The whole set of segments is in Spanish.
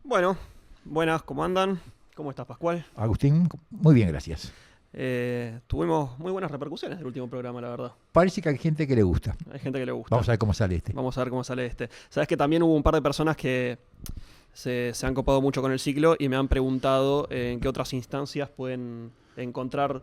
Bueno, buenas, ¿cómo andan? ¿Cómo estás, Pascual? Agustín, muy bien, gracias. Tuvimos muy buenas repercusiones del último programa, la verdad. Parece que hay gente que le gusta. Hay gente que le gusta. Vamos a ver cómo sale este. Vamos a ver cómo sale este. Sabes que también hubo un par de personas que se han copado mucho con el ciclo y me han preguntado en qué otras instancias pueden encontrar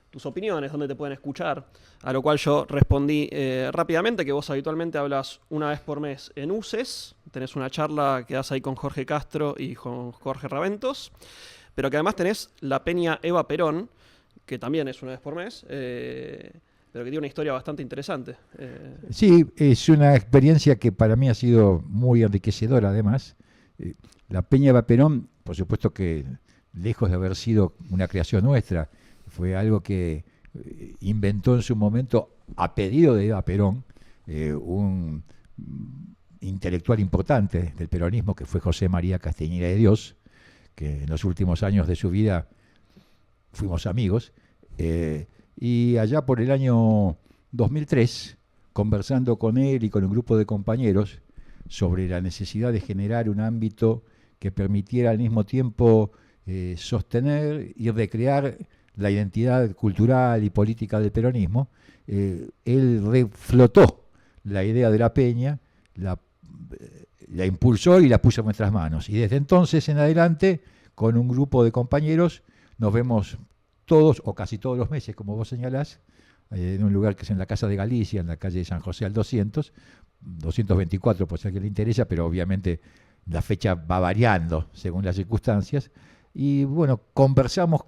tus opiniones, dónde te pueden escuchar. A lo cual yo respondí rápidamente que vos habitualmente hablas una vez por mes en UCES. Tenés una charla que das ahí con Jorge Castro y con Jorge Raventos. Pero que además tenés la Peña Eva Perón, que también es una vez por mes, pero que tiene una historia bastante interesante. Sí, es una experiencia que para mí ha sido muy enriquecedora además. La Peña Eva Perón, por supuesto que lejos de haber sido una creación nuestra, fue algo que inventó en su momento a pedido de Eva Perón, un intelectual importante del peronismo que fue José María Castañeda de Dios, que en los últimos años de su vida fuimos amigos, y allá por el año 2003, conversando con él y con un grupo de compañeros sobre la necesidad de generar un ámbito que permitiera al mismo tiempo sostener y recrear la identidad cultural y política del peronismo, él reflotó la idea de la Peña, la impulsó y la puso en nuestras manos. Y desde entonces en adelante, con un grupo de compañeros, nos vemos todos o casi todos los meses, como vos señalás, en un lugar que es en la Casa de Galicia, en la calle de San José al 224, por si a alguien le interesa, pero obviamente la fecha va variando según las circunstancias. Y bueno, conversamos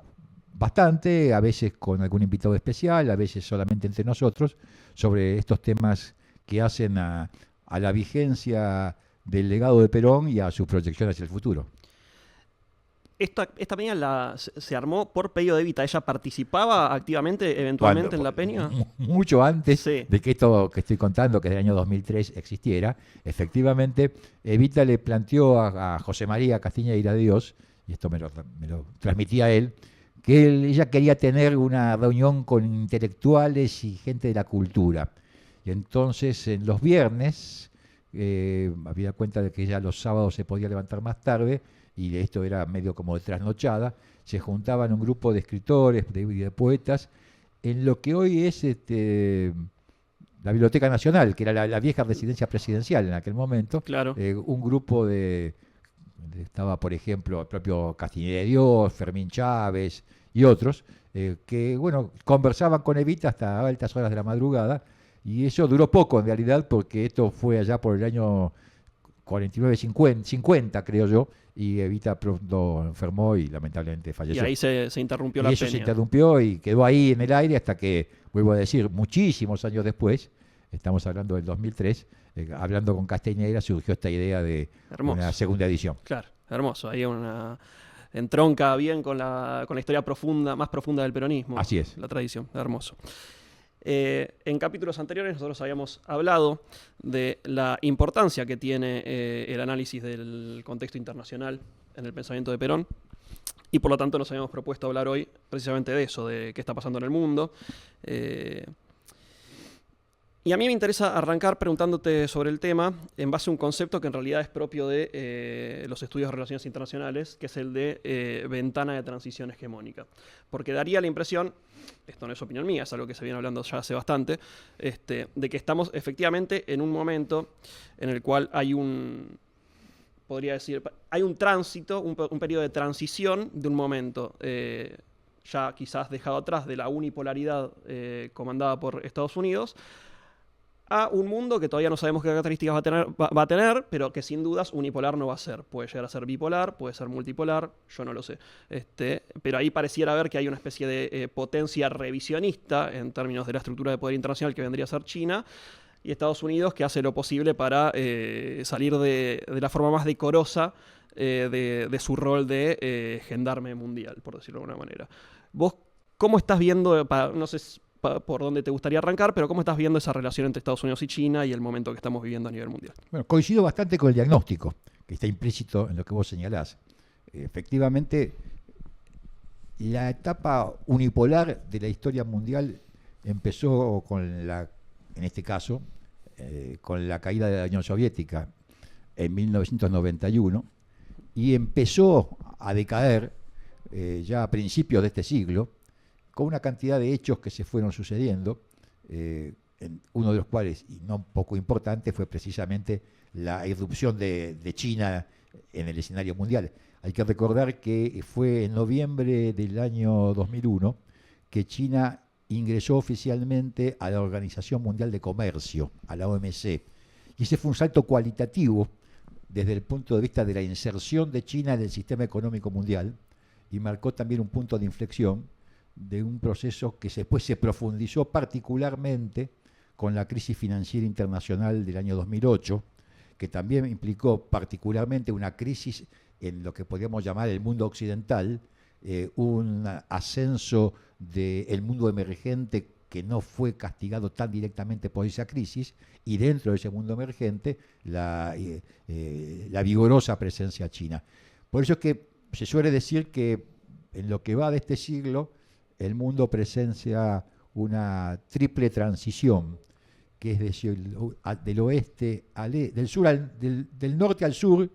bastante, a veces con algún invitado especial, a veces solamente entre nosotros, sobre estos temas que hacen a la vigencia del legado de Perón y a su proyección hacia el futuro. Esta peña se armó por pedido de Evita. ¿Ella participaba activamente, eventualmente, en la peña? Mucho antes Sí. de que esto que estoy contando, que es del año 2003, existiera, efectivamente, Evita le planteó a José María Castañeda de Dios, y esto me lo transmitía él, que ella quería tener una reunión con intelectuales y gente de la cultura. Y entonces, en los viernes, había cuenta de que ya los sábados se podía levantar más tarde, y esto era medio como de trasnochada, se juntaban un grupo de escritores y de poetas en lo que hoy es la Biblioteca Nacional, que era la vieja residencia presidencial en aquel momento. Claro. Un grupo estaba por ejemplo el propio Castañeda de Dios, Fermín Chávez y otros, que bueno, conversaban con Evita hasta altas horas de la madrugada, y eso duró poco en realidad, porque esto fue allá por el año 49, 50 creo yo, y Evita pronto enfermó y lamentablemente falleció. Y ahí se interrumpió la Y eso peña. se interrumpió y quedó ahí en el aire hasta que, vuelvo a decir, muchísimos años después, estamos hablando del 2003, hablando con Castañeda surgió esta idea de una segunda edición. Claro, hermoso. Ahí entronca bien con la historia profunda, más profunda del peronismo. Así es. La tradición, hermoso. En capítulos anteriores nosotros habíamos hablado de la importancia que tiene el análisis del contexto internacional en el pensamiento de Perón, y por lo tanto nos habíamos propuesto hablar hoy precisamente de eso, de qué está pasando en el mundo. Y a mí me interesa arrancar preguntándote sobre el tema en base a un concepto que en realidad es propio de los estudios de relaciones internacionales, que es el de ventana de transición hegemónica. Porque daría la impresión, esto no es opinión mía, es algo que se viene hablando ya hace bastante, de que estamos efectivamente en un momento en el cual hay podría decir, hay un tránsito, un periodo de transición de un momento ya quizás dejado atrás de la unipolaridad comandada por Estados Unidos, a un mundo que todavía no sabemos qué características va a tener, pero que sin dudas unipolar no va a ser. Puede llegar a ser bipolar, puede ser multipolar, yo no lo sé. Pero ahí pareciera ver que hay una especie de potencia revisionista en términos de la estructura de poder internacional que vendría a ser China, y Estados Unidos, que hace lo posible para salir de la forma más decorosa de su rol de gendarme mundial, por decirlo de alguna manera. ¿Vos cómo estás viendo, no sé por dónde te gustaría arrancar, pero cómo estás viendo esa relación entre Estados Unidos y China y el momento que estamos viviendo a nivel mundial? Bueno, coincido bastante con el diagnóstico que está implícito en lo que vos señalás. Efectivamente, la etapa unipolar de la historia mundial empezó en este caso, con la caída de la Unión Soviética en 1991, y empezó a decaer ya a principios de este siglo, con una cantidad de hechos que se fueron sucediendo, uno de los cuales, y no poco importante, fue precisamente la irrupción de China en el escenario mundial. Hay que recordar que fue en noviembre del año 2001 que China ingresó oficialmente a la Organización Mundial de Comercio, a la OMC, y ese fue un salto cualitativo desde el punto de vista de la inserción de China en el sistema económico mundial, y marcó también un punto de inflexión de un proceso que después se profundizó particularmente con la crisis financiera internacional del año 2008, que también implicó particularmente una crisis en lo que podríamos llamar el mundo occidental, un ascenso del mundo emergente que no fue castigado tan directamente por esa crisis, y dentro de ese mundo emergente la vigorosa presencia china. Por eso es que se suele decir que en lo que va de este siglo el mundo presencia una triple transición, que es del oeste del norte al sur,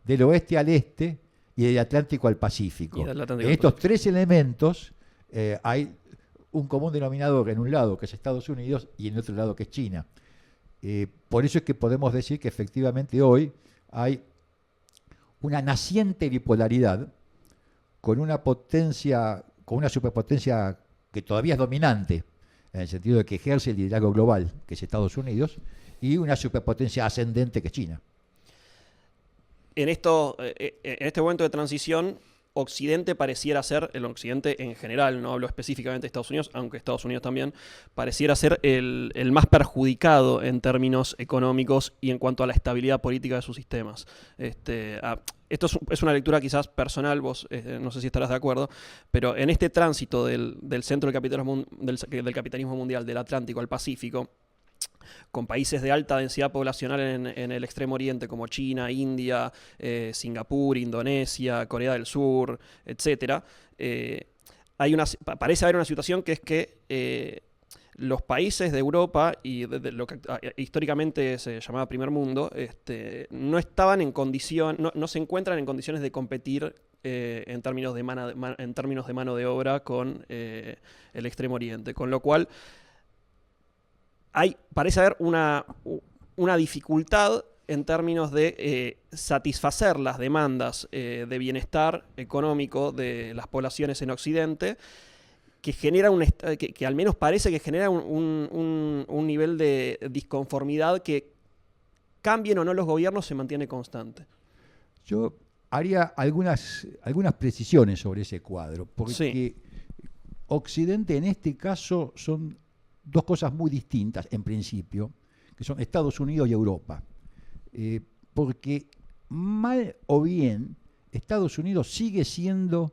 del oeste al este y del Atlántico al Pacífico. En estos tres elementos hay un común denominador en un lado, que es Estados Unidos, y en otro lado, que es China. Por eso es que podemos decir que efectivamente hoy hay una naciente bipolaridad con una superpotencia que todavía es dominante, en el sentido de que ejerce el liderazgo global, que es Estados Unidos, y una superpotencia ascendente, que es China. En este momento de transición, Occidente pareciera ser, el Occidente en general, no hablo específicamente de Estados Unidos, aunque Estados Unidos también, pareciera ser el más perjudicado en términos económicos y en cuanto a la estabilidad política de sus sistemas. Esto es una lectura quizás personal, vos no sé si estarás de acuerdo, pero en este tránsito del centro del capitalismo mundial, del Atlántico al Pacífico, con países de alta densidad poblacional en el Extremo Oriente como China, India, Singapur, Indonesia, Corea del Sur, etc., parece haber una situación que es que los países de Europa y de lo que históricamente se llamaba Primer Mundo no estaban en condición, no se encuentran en condiciones de competir en términos de mano de obra con el Extremo Oriente, con lo cual parece haber una dificultad en términos de satisfacer las demandas de bienestar económico de las poblaciones en Occidente, que genera que al menos parece que genera un nivel de disconformidad que, cambien o no los gobiernos, se mantiene constante. Yo haría algunas precisiones sobre ese cuadro, porque sí. Occidente en este caso son dos cosas muy distintas, en principio, que son Estados Unidos y Europa. Porque mal o bien, Estados Unidos sigue siendo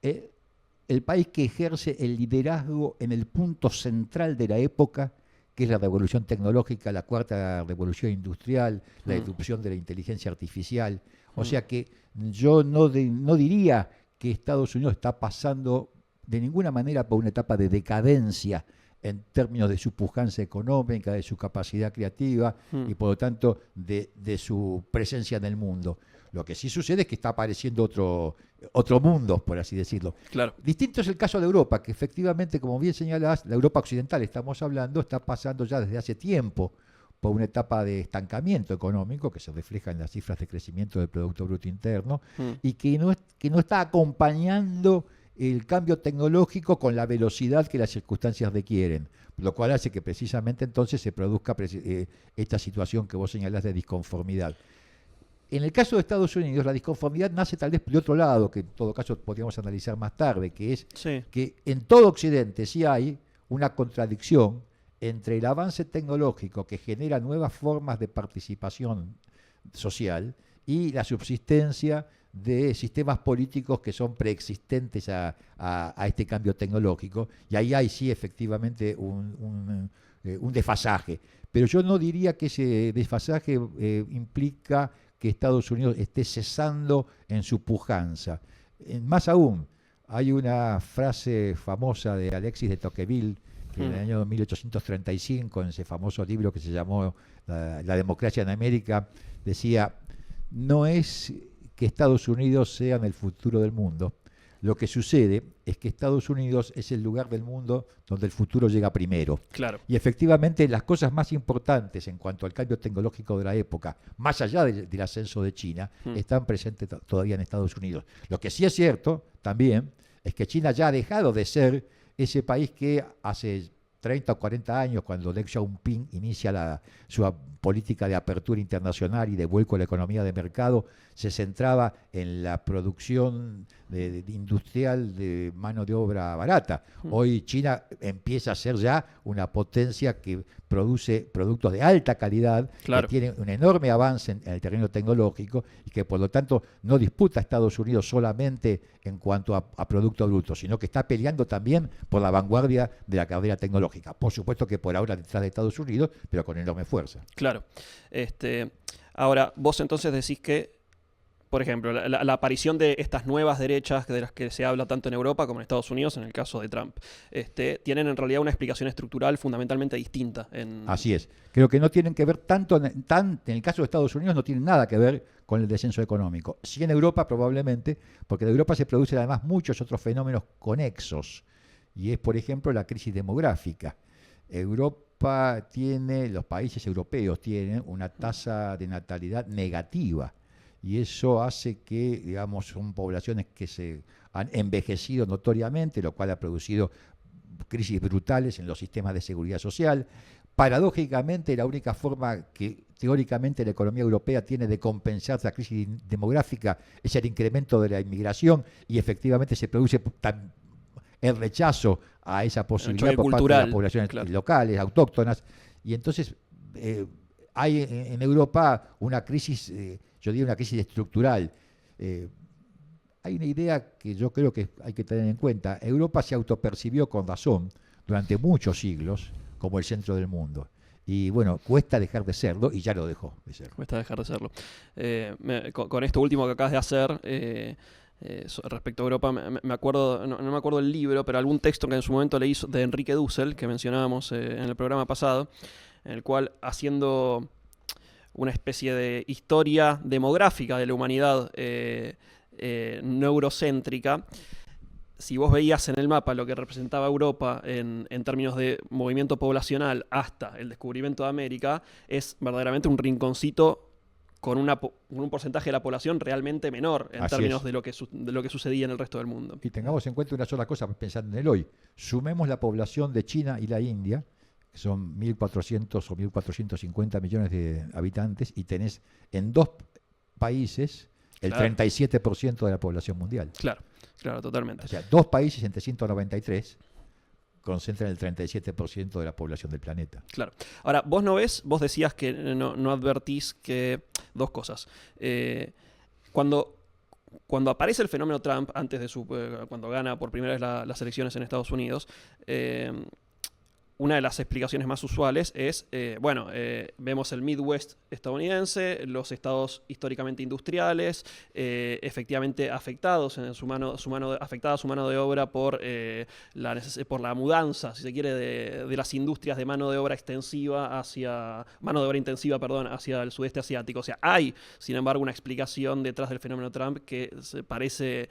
el país que ejerce el liderazgo en el punto central de la época, que es la revolución tecnológica, la cuarta revolución industrial, la irrupción de la inteligencia artificial. O sea que yo no diría que Estados Unidos está pasando de ninguna manera por una etapa de decadencia en términos de su pujanza económica, de su capacidad creativa y por lo tanto de su presencia en el mundo. Lo que sí sucede es que está apareciendo otro mundo, por así decirlo. Claro. Distinto es el caso de Europa, que efectivamente, como bien señalás, la Europa occidental, estamos hablando, está pasando ya desde hace tiempo por una etapa de estancamiento económico que se refleja en las cifras de crecimiento del Producto Bruto Interno y que no está acompañando el cambio tecnológico con la velocidad que las circunstancias requieren, lo cual hace que precisamente entonces se produzca esta situación que vos señalás de disconformidad. En el caso de Estados Unidos, la disconformidad nace tal vez de otro lado, que en todo caso podríamos analizar más tarde, que es que en todo Occidente sí hay una contradicción entre el avance tecnológico que genera nuevas formas de participación social y la subsistencia de sistemas políticos que son preexistentes a este cambio tecnológico, y ahí hay sí efectivamente un desfasaje. Pero yo no diría que ese desfasaje implica que Estados Unidos esté cesando en su pujanza. Más aún, hay una frase famosa de Alexis de Tocqueville, que en el año 1835, en ese famoso libro que se llamó La democracia en América, decía: no es que Estados Unidos sea el futuro del mundo. Lo que sucede es que Estados Unidos es el lugar del mundo donde el futuro llega primero. Claro. Y efectivamente las cosas más importantes en cuanto al cambio tecnológico de la época, más allá del ascenso de China, están presentes todavía en Estados Unidos. Lo que sí es cierto también es que China ya ha dejado de ser ese país que hace 30 o 40 años, cuando Deng Xiaoping inicia su política de apertura internacional y de vuelco a la economía de mercado, se centraba en la producción industrial de mano de obra barata. Hoy China empieza a ser ya una potencia que produce productos de alta calidad, claro, que tiene un enorme avance en el terreno tecnológico y que por lo tanto no disputa a Estados Unidos solamente en cuanto a producto bruto, sino que está peleando también por la vanguardia de la carrera tecnológica. Por supuesto que por ahora detrás de Estados Unidos, pero con enorme fuerza. Claro. Ahora, vos entonces decís que, por ejemplo, la aparición de estas nuevas derechas de las que se habla tanto en Europa como en Estados Unidos, en el caso de Trump, tienen en realidad una explicación estructural fundamentalmente distinta. Así es. Creo que no tienen que ver en el caso de Estados Unidos no tienen nada que ver con el descenso económico. Sí en Europa probablemente, porque de Europa se producen además muchos otros fenómenos conexos. Y es, por ejemplo, la crisis demográfica. Los países europeos tienen una tasa de natalidad negativa. Y eso hace que, digamos, son poblaciones que se han envejecido notoriamente, lo cual ha producido crisis brutales en los sistemas de seguridad social. Paradójicamente, la única forma que teóricamente la economía europea tiene de compensar esa crisis demográfica es el incremento de la inmigración, y efectivamente se produce el rechazo a esa posibilidad por parte de las poblaciones locales, autóctonas. Y entonces hay en Europa una crisis, yo diría una crisis estructural. Hay una idea que yo creo que hay que tener en cuenta. Europa se autopercibió con razón durante muchos siglos como el centro del mundo. Y bueno, cuesta dejar de serlo, y ya lo dejó de ser. Cuesta dejar de serlo. Con esto último que acabas de hacer, respecto a Europa, me acuerdo, no me acuerdo el libro, pero algún texto que en su momento leí de Enrique Dussel, que mencionábamos en el programa pasado, en el cual, haciendo una especie de historia demográfica de la humanidad neurocéntrica, si vos veías en el mapa lo que representaba Europa en términos de movimiento poblacional hasta el descubrimiento de América, es verdaderamente un rinconcito con un porcentaje de la población realmente menor en términos de lo que sucedía en el resto del mundo. Y tengamos en cuenta una sola cosa pensando en el hoy. Sumemos la población de China y la India, que son 1.400 o 1.450 millones de habitantes, y tenés en dos países el 37% de la población mundial. Claro, totalmente. O sea, dos países entre 193 concentran el 37% de la población del planeta. Claro. Ahora, vos decías que no advertís que... Dos cosas. Cuando aparece el fenómeno Trump, antes de cuando gana por primera vez las elecciones en Estados Unidos, una de las explicaciones más usuales es, vemos el Midwest estadounidense, los estados históricamente industriales, efectivamente afectados en afectada su mano de obra por la mudanza, si se quiere, de las industrias de mano de obra intensiva hacia el sudeste asiático. O sea, hay, sin embargo, una explicación detrás del fenómeno Trump que se parece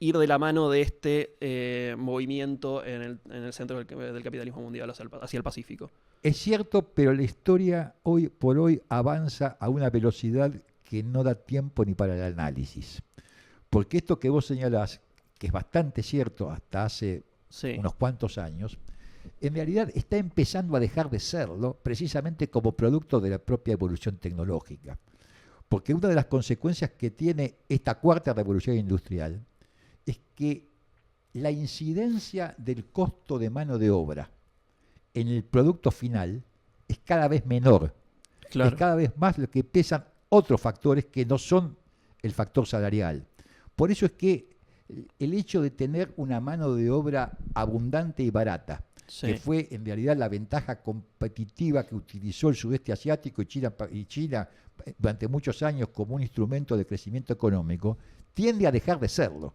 ir de la mano de este movimiento en el centro del capitalismo mundial hacia el Pacífico. Es cierto, pero la historia hoy por hoy avanza a una velocidad que no da tiempo ni para el análisis. Porque esto que vos señalás, que es bastante cierto hasta hace unos cuantos años, en realidad está empezando a dejar de serlo precisamente como producto de la propia evolución tecnológica. Porque una de las consecuencias que tiene esta cuarta revolución industrial es que la incidencia del costo de mano de obra en el producto final es cada vez menor. Es cada vez más lo que pesan otros factores que no son el factor salarial. Por eso es que el hecho de tener una mano de obra abundante y barata, que fue en realidad la ventaja competitiva que utilizó el sudeste asiático y China durante muchos años como un instrumento de crecimiento económico, tiende a dejar de serlo.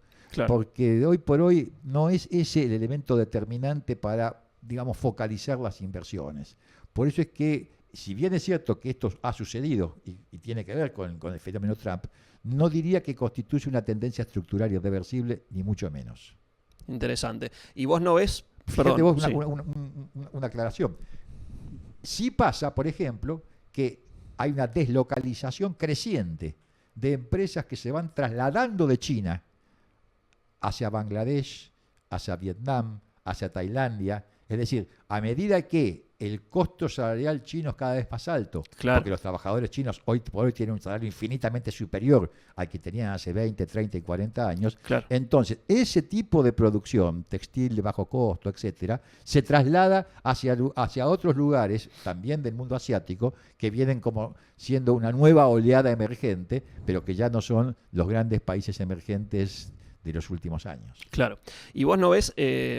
Porque de hoy por hoy no es ese el elemento determinante para, digamos, focalizar las inversiones. Por eso es que si bien es cierto que esto ha sucedido y tiene que ver con el fenómeno Trump, no diría que constituye una tendencia estructural irreversible, ni mucho menos. Interesante. ¿Y vos no ves? Fíjate Perdón, vos sí. una aclaración. Sí pasa, por ejemplo, que hay una deslocalización creciente de empresas que se van trasladando de China hacia Bangladesh, hacia Vietnam, hacia Tailandia. Es decir, a medida que el costo salarial chino es cada vez más alto, Claro. porque los trabajadores chinos hoy por hoy tienen un salario infinitamente superior al que tenían hace 20, 30 y 40 años, Claro. entonces ese tipo de producción, textil de bajo costo, etcétera, se traslada hacia otros lugares, también del mundo asiático, que vienen como siendo una nueva oleada emergente, pero que ya no son los grandes países emergentes de los últimos años. Claro. Y vos no ves,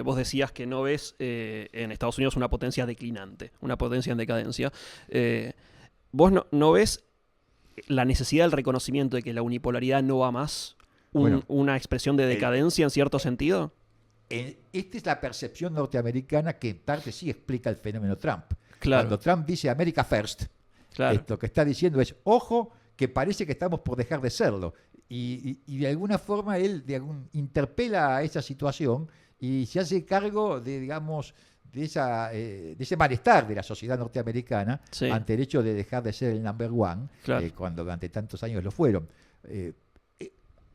vos decías que no ves en Estados Unidos una potencia declinante, una potencia en decadencia. ¿Vos no ves la necesidad del reconocimiento de que la unipolaridad no va más? Bueno, ¿Una expresión de decadencia en cierto sentido? Esta es la percepción norteamericana que en parte sí explica el fenómeno Trump. Claro. Cuando Trump dice America First, Claro. lo que está diciendo es, ojo, que parece que estamos por dejar de serlo. Y de alguna forma él interpela a esa situación y se hace cargo de, digamos, de ese malestar de la sociedad norteamericana Sí. ante el hecho de dejar de ser el number one, Claro. cuando durante tantos años lo fueron.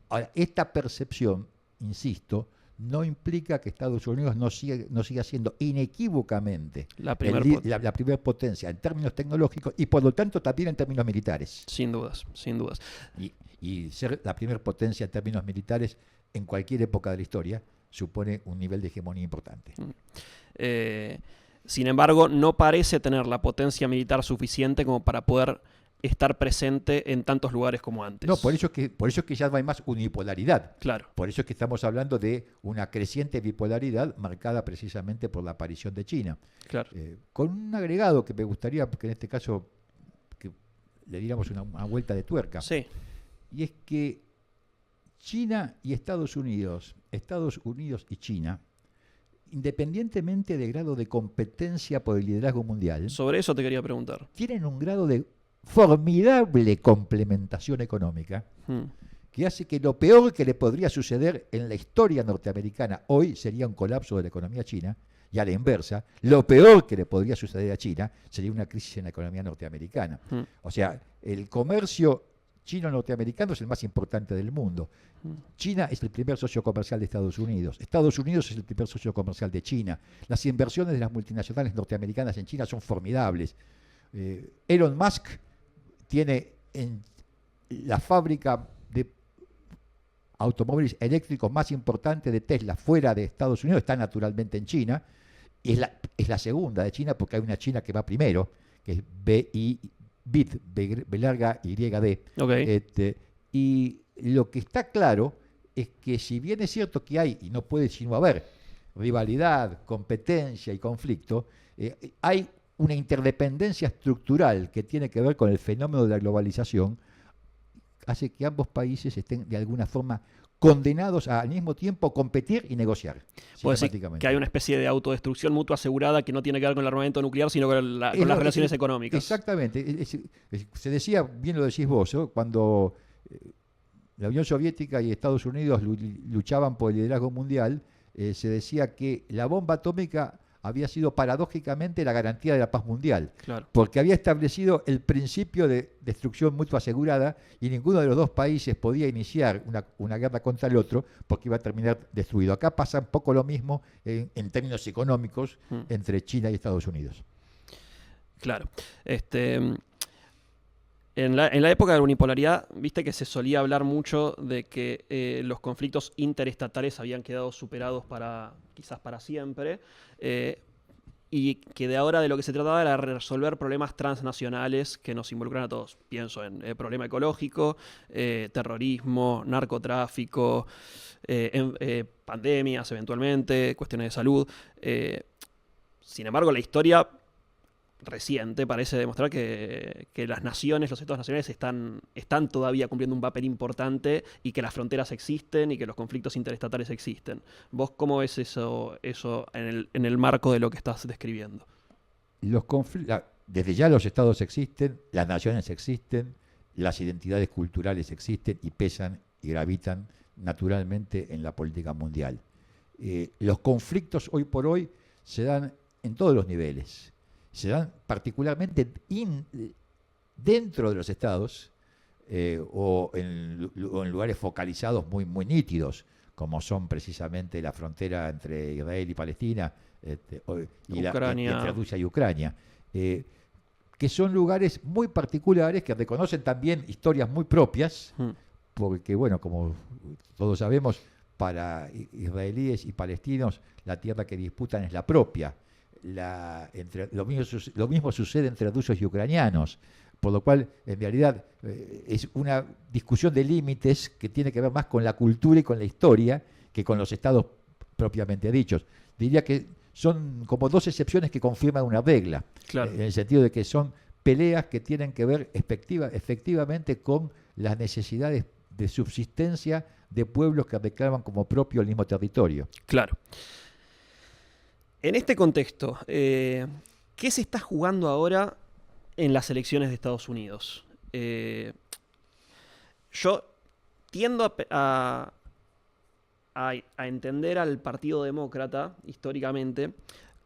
Ahora, esta percepción, insisto, no implica que Estados Unidos no siga siendo inequívocamente La primera la primer potencia en términos tecnológicos y por lo tanto también en términos militares. Sin dudas, sin dudas. Y ser la primera potencia en términos militares en cualquier época de la historia supone un nivel de hegemonía importante. Sin embargo, no parece tener la potencia militar suficiente como para poder estar presente en tantos lugares como antes. No, por eso es que ya no hay más unipolaridad. Claro. Por eso es que estamos hablando de una creciente bipolaridad marcada precisamente por la aparición de China. Claro. Con un agregado que me gustaría que en este caso que le diéramos una vuelta de tuerca. Sí. Y es que China y Estados Unidos y China, independientemente del grado de competencia por el liderazgo mundial, Sobre eso te quería preguntar. tienen un grado de formidable complementación económica que hace que lo peor que le podría suceder en la historia norteamericana hoy sería un colapso de la economía china, y a la inversa, lo peor que le podría suceder a China sería una crisis en la economía norteamericana. O sea, el comercio chino-norteamericano es el más importante del mundo. China es el primer socio comercial de Estados Unidos. Estados Unidos es el primer socio comercial de China. Las inversiones de las multinacionales norteamericanas en China son formidables. Elon Musk tiene en la fábrica de automóviles eléctricos más importante de Tesla fuera de Estados Unidos, está naturalmente en China, y es la segunda de China porque hay una China que va primero, que es BYD. Ok. Y lo que está claro es que si bien es cierto que hay, y no puede sino haber, rivalidad, competencia y conflicto, hay una interdependencia estructural que tiene que ver con el fenómeno de la globalización, hace que ambos países estén de alguna forma condenados a, al mismo tiempo, competir y negociar. Puede decir que hay una especie de autodestrucción mutua asegurada que no tiene que ver con el armamento nuclear, sino con las relaciones económicas. Exactamente. Se decía, bien lo decís vos, ¿no? Cuando la Unión Soviética y Estados Unidos luchaban por el liderazgo mundial, se decía que la bomba atómica había sido paradójicamente la garantía de la paz mundial, Claro. porque había establecido el principio de destrucción mutua asegurada y ninguno de los dos países podía iniciar una guerra contra el otro porque iba a terminar destruido. Acá pasa un poco lo mismo en términos económicos entre China y Estados Unidos. Claro. En la época de la unipolaridad, viste que se solía hablar mucho de que los conflictos interestatales habían quedado superados quizás para siempre, y que de ahora de lo que se trataba era resolver problemas transnacionales que nos involucran a todos. Pienso en problema ecológico, terrorismo, narcotráfico, pandemias eventualmente, cuestiones de salud. Sin embargo, la historia reciente parece demostrar que las naciones, los estados nacionales están todavía cumpliendo un papel importante y que las fronteras existen y que los conflictos interestatales existen. ¿Vos cómo ves eso en el marco de lo que estás describiendo? desde ya los estados existen, las naciones existen, las identidades culturales existen y pesan y gravitan naturalmente en la política mundial. Los conflictos hoy por hoy se dan en todos los niveles, se dan particularmente dentro de los estados o en lugares focalizados muy, muy nítidos, como son precisamente la frontera entre Israel y Palestina y entre Rusia y Ucrania, que son lugares muy particulares que reconocen también historias muy propias, porque, bueno, como todos sabemos, para israelíes y palestinos la tierra que disputan es la propia. Lo mismo sucede entre rusos y ucranianos, por lo cual en realidad es una discusión de límites que tiene que ver más con la cultura y con la historia que con los estados propiamente dichos. Diría que son como dos excepciones que confirman una regla, claro, en el sentido de que son peleas que tienen que ver efectivamente con las necesidades de subsistencia de pueblos que reclaman como propio el mismo territorio. Claro. En este contexto, ¿qué se está jugando ahora en las elecciones de Estados Unidos? Yo tiendo a entender al Partido Demócrata, históricamente,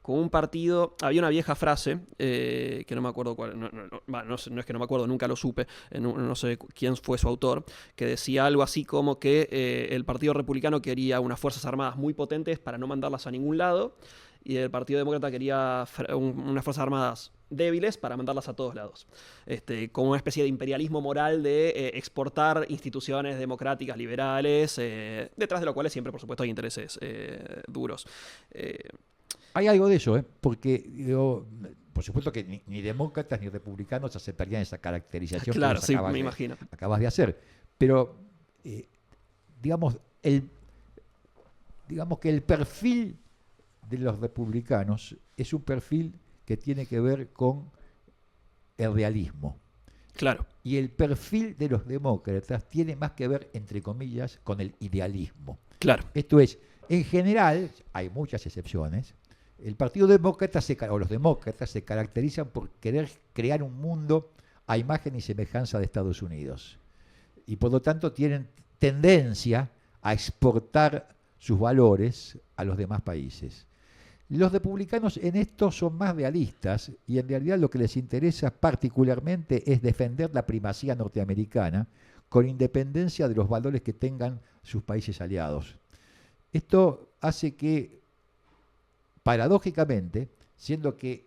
como un partido. Había una vieja frase, que no me acuerdo cuál, no es que no me acuerdo, nunca lo supe, no sé quién fue su autor, que decía algo así como que el Partido Republicano quería unas fuerzas armadas muy potentes para no mandarlas a ningún lado, y el Partido Demócrata quería unas fuerzas armadas débiles para mandarlas a todos lados. Como una especie de imperialismo moral de exportar instituciones democráticas, liberales, detrás de lo cuales siempre, por supuesto, hay intereses duros. Hay algo de eso, porque por supuesto que ni demócratas ni republicanos aceptarían esa caracterización claro, que sí, me imagino. Acabas de hacer. Pero, digamos que el perfil de los republicanos es un perfil que tiene que ver con el realismo. Claro. Y el perfil de los demócratas tiene más que ver, entre comillas, con el idealismo. Claro. Esto es, en general, hay muchas excepciones, el Partido Demócrata o los demócratas se caracterizan por querer crear un mundo a imagen y semejanza de Estados Unidos. Y por lo tanto tienen tendencia a exportar sus valores a los demás países. Los republicanos en esto son más realistas y en realidad lo que les interesa particularmente es defender la primacía norteamericana con independencia de los valores que tengan sus países aliados. Esto hace que, paradójicamente, siendo que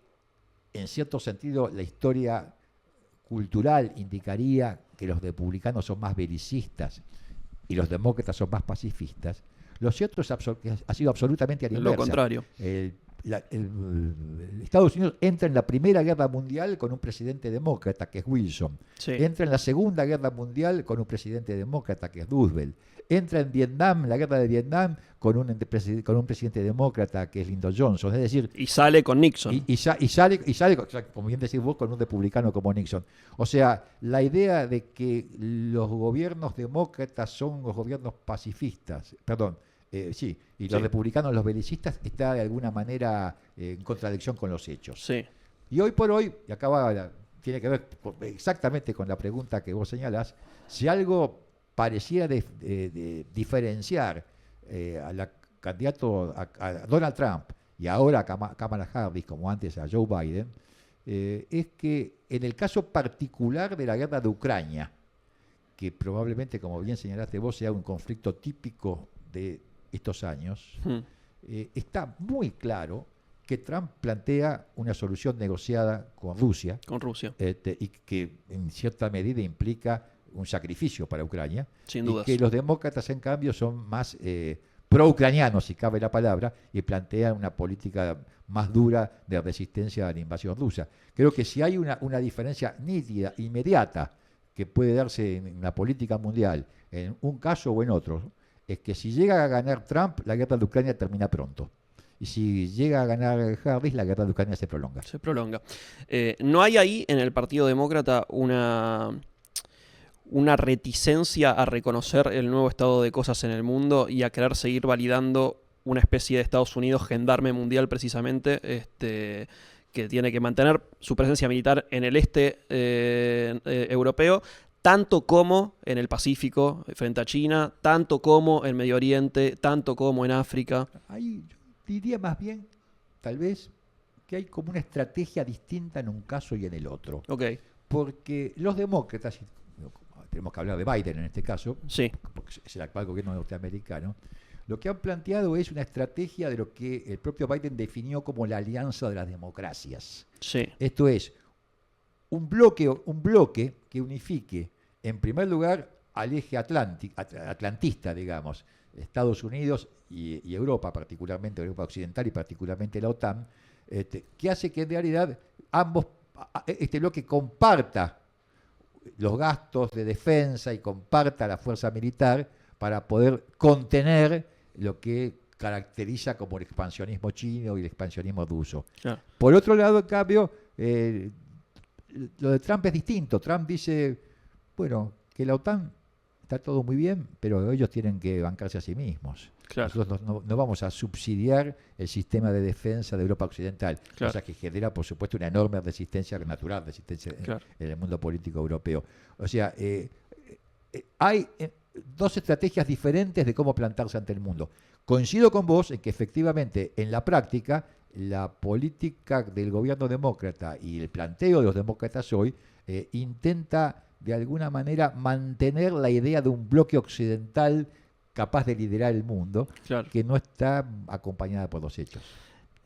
en cierto sentido la historia cultural indicaría que los republicanos son más belicistas y los demócratas son más pacifistas, lo cierto ha sido absolutamente a la inversa. Lo contrario. Estados Unidos entra en la Primera Guerra Mundial con un presidente demócrata, que es Wilson. Sí. Entra en la Segunda Guerra Mundial con un presidente demócrata, que es Roosevelt. Entra en Vietnam, la guerra de Vietnam, con un presidente demócrata, que es Lyndon Johnson. Es decir, y sale con Nixon. Y sale, como bien decís vos, con un republicano como Nixon. O sea, la idea de que los gobiernos demócratas son los gobiernos pacifistas, y los republicanos, los belicistas, está de alguna manera en contradicción con los hechos. Sí. Y hoy por hoy, y acá tiene que ver exactamente con la pregunta que vos señalás, si algo pareciera de diferenciar al candidato a Donald Trump y ahora a Kamala Harris, como antes a Joe Biden, es que en el caso particular de la guerra de Ucrania, que probablemente, como bien señalaste vos, sea un conflicto típico de estos años, está muy claro que Trump plantea una solución negociada con Rusia. Y que en cierta medida implica un sacrificio para Ucrania. Sin dudas. Y que los demócratas, en cambio, son más pro-ucranianos, si cabe la palabra, y plantean una política más dura de resistencia a la invasión rusa. Creo que si hay una diferencia nítida, inmediata, que puede darse en la política mundial, en un caso o en otro, es que si llega a ganar Trump, la guerra de Ucrania termina pronto. Y si llega a ganar Harris, la guerra de Ucrania se prolonga. Se prolonga. ¿No hay ahí en el Partido Demócrata una reticencia a reconocer el nuevo estado de cosas en el mundo y a querer seguir validando una especie de Estados Unidos gendarme mundial precisamente, que tiene que mantener su presencia militar en el este europeo, tanto como en el Pacífico frente a China, tanto como en Medio Oriente, tanto como en África. Ahí yo diría más bien, tal vez, que hay como una estrategia distinta en un caso y en el otro. Ok, Porque los demócratas, tenemos que hablar de Biden en este caso, sí, porque es el actual gobierno norteamericano, lo que han planteado es una estrategia de lo que el propio Biden definió como la alianza de las democracias. sí, Esto es, un bloque que unifique, en primer lugar, al eje atlantista, digamos, Estados Unidos y Europa, particularmente Europa Occidental y particularmente la OTAN, que hace que en realidad este bloque comparta los gastos de defensa y comparta la fuerza militar para poder contener lo que caracteriza como el expansionismo chino y el expansionismo ruso. claro. Por otro lado, en cambio, lo de Trump es distinto. Trump dice, bueno, que la OTAN está todo muy bien, pero ellos tienen que bancarse a sí mismos. Claro. Nosotros no vamos a subsidiar el sistema de defensa de Europa Occidental, Claro. cosa que genera, por supuesto, una enorme resistencia natural, resistencia Claro. en el mundo político europeo. O sea, hay dos estrategias diferentes de cómo plantarse ante el mundo. Coincido con vos en que efectivamente, en la práctica, la política del gobierno demócrata y el planteo de los demócratas hoy intenta de alguna manera mantener la idea de un bloque occidental capaz de liderar el mundo, Claro. que no está acompañada por los hechos.